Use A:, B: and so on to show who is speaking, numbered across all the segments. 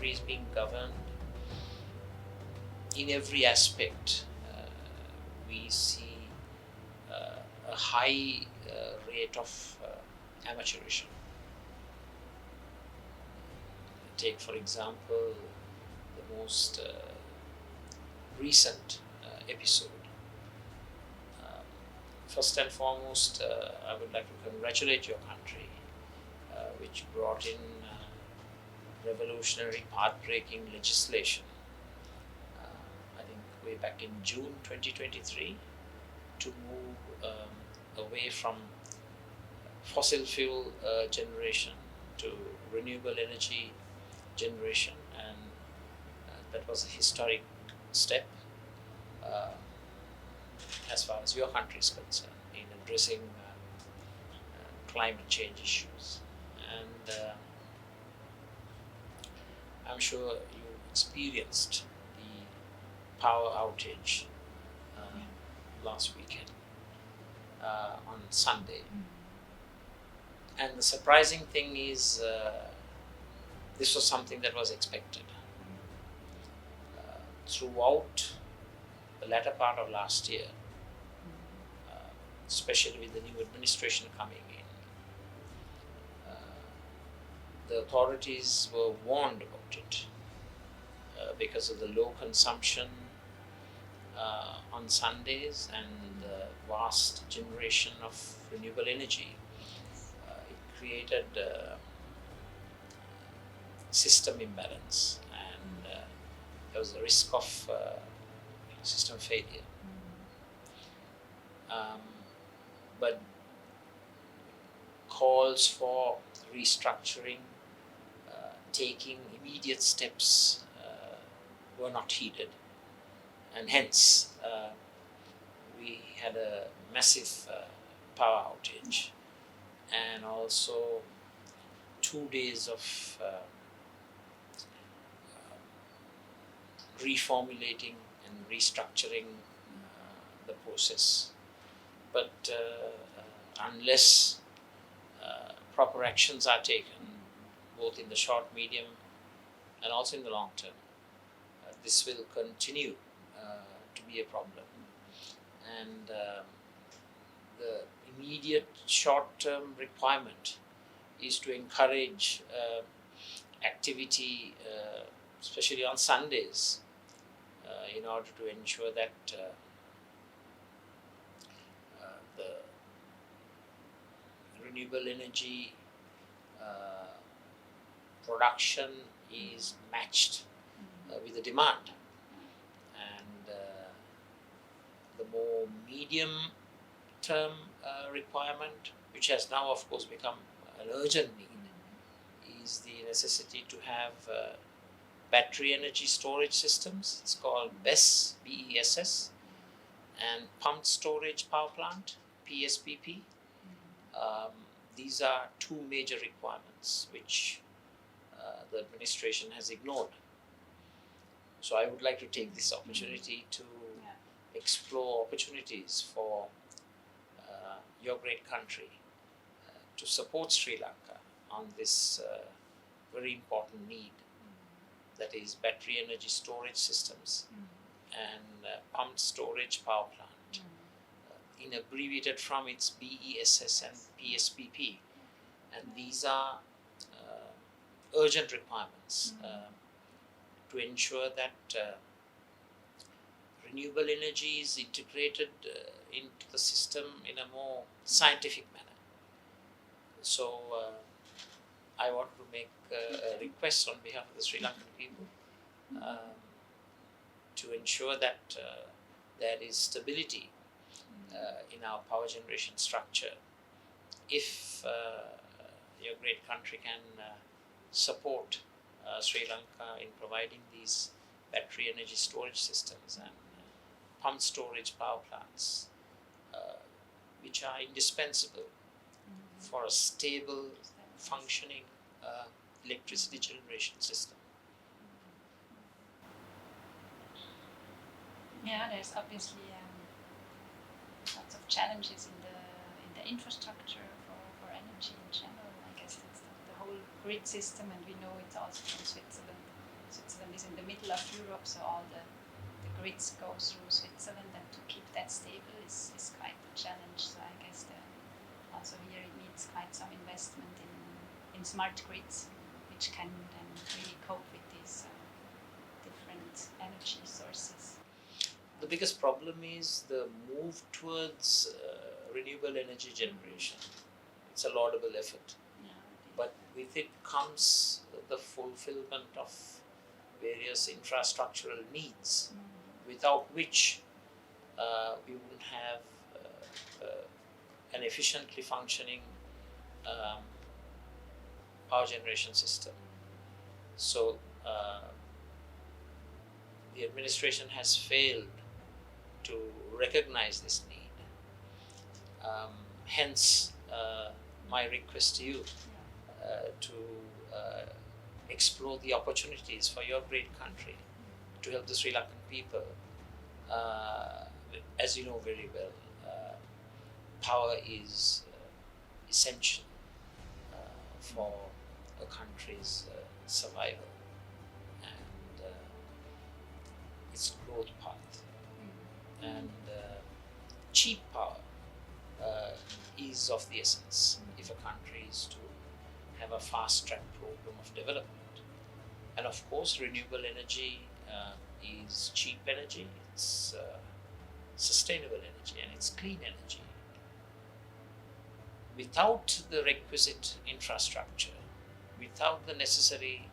A: country is being governed, in every aspect, we see a high rate of amateurism. Take, for example, the most recent episode. First and foremost, I would like to congratulate your country, which brought in revolutionary, path-breaking legislation, I think way back in June 2023, to move away from fossil fuel generation to renewable energy generation, and that was a historic step as far as your country is concerned in addressing climate change issues. And I'm sure you experienced the power outage last weekend on Sunday. And the surprising thing is this was something that was expected. Throughout the latter part of last year, especially with the new administration coming in, the authorities were warned about it because of the low consumption on Sundays and the vast generation of renewable energy. It created system imbalance, and there was a risk of system failure. But calls for restructuring, taking immediate steps were not heeded, and hence we had a massive power outage, and also 2 days of reformulating and restructuring the process. But unless proper actions are taken, both in the short, medium, and also in the long term, this will continue to be a problem. And the immediate short-term requirement is to encourage activity, especially on Sundays, in order to ensure that the renewable energy production is matched with the demand. And the more medium-term requirement, which has now of course become an urgent need, is the necessity to have battery energy storage systems. It's called BESS, BESS, and pumped storage power plant, PSPP. These are two major requirements which the administration has ignored. So I would like to take this opportunity to explore opportunities for your great country to support Sri Lanka on this very important need, that is battery energy storage systems and pumped storage power plant, in abbreviated from its BESS and PSPP. And these are urgent requirements to ensure that renewable energy is integrated into the system in a more scientific manner. So I want to make a request on behalf of the Sri Lankan people to ensure that there is stability in our power generation structure. If your great country can support Sri Lanka in providing these battery energy storage systems and pumped storage power plants, which are indispensable for a stable, functioning electricity generation system.
B: Yeah, there's obviously lots of challenges in the infrastructure for energy in general. I guess it's the whole grid system, and we know it also from Switzerland. Europe, so all the grids go through Switzerland, and to keep that stable is quite a challenge. So I guess also here it needs quite some investment in smart grids, which can then really cope with these different energy sources.
A: The biggest problem is the move towards renewable energy generation. It's a laudable effort, but with it comes the fulfillment of various infrastructural needs, without which we wouldn't have an efficiently functioning power generation system. So the administration has failed to recognize this need. Hence, my request to you to explore the opportunities for your great country to help the Sri Lankan people. As you know very well, power is essential for a country's survival and its growth path. And cheap power is of the essence if a country is to have a fast-track program of development. And of course, renewable energy is cheap energy, it's sustainable energy, and it's clean energy. Without the requisite infrastructure, without the necessary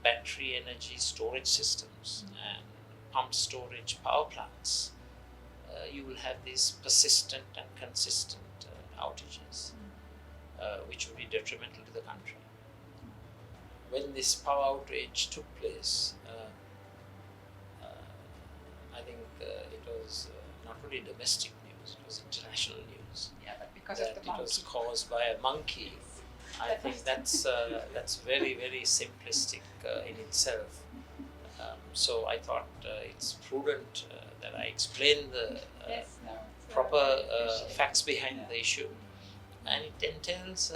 A: battery energy storage systems and pumped storage power plants, you will have these persistent and consistent outages, which will be detrimental to the country. When this power outage took place, I think it was not really domestic news, it was international news.
B: Yeah, but because
A: that
B: of the
A: it
B: monkey.
A: was caused by a monkey. I think that's very, very simplistic in itself. So I thought it's prudent that I explain the proper facts behind the issue, and it entails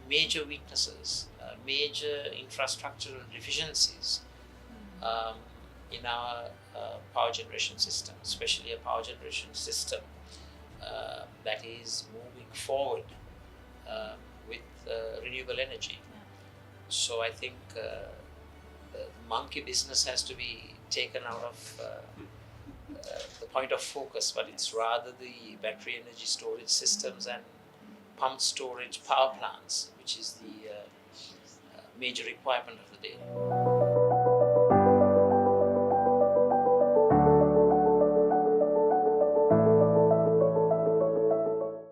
A: major weaknesses, major infrastructural deficiencies in our power generation system, especially a power generation system that is moving forward with renewable energy. So I think the monkey business has to be taken out of the point of focus, but it's rather the battery energy storage systems and pumped storage power plants, which is the major requirement of the day.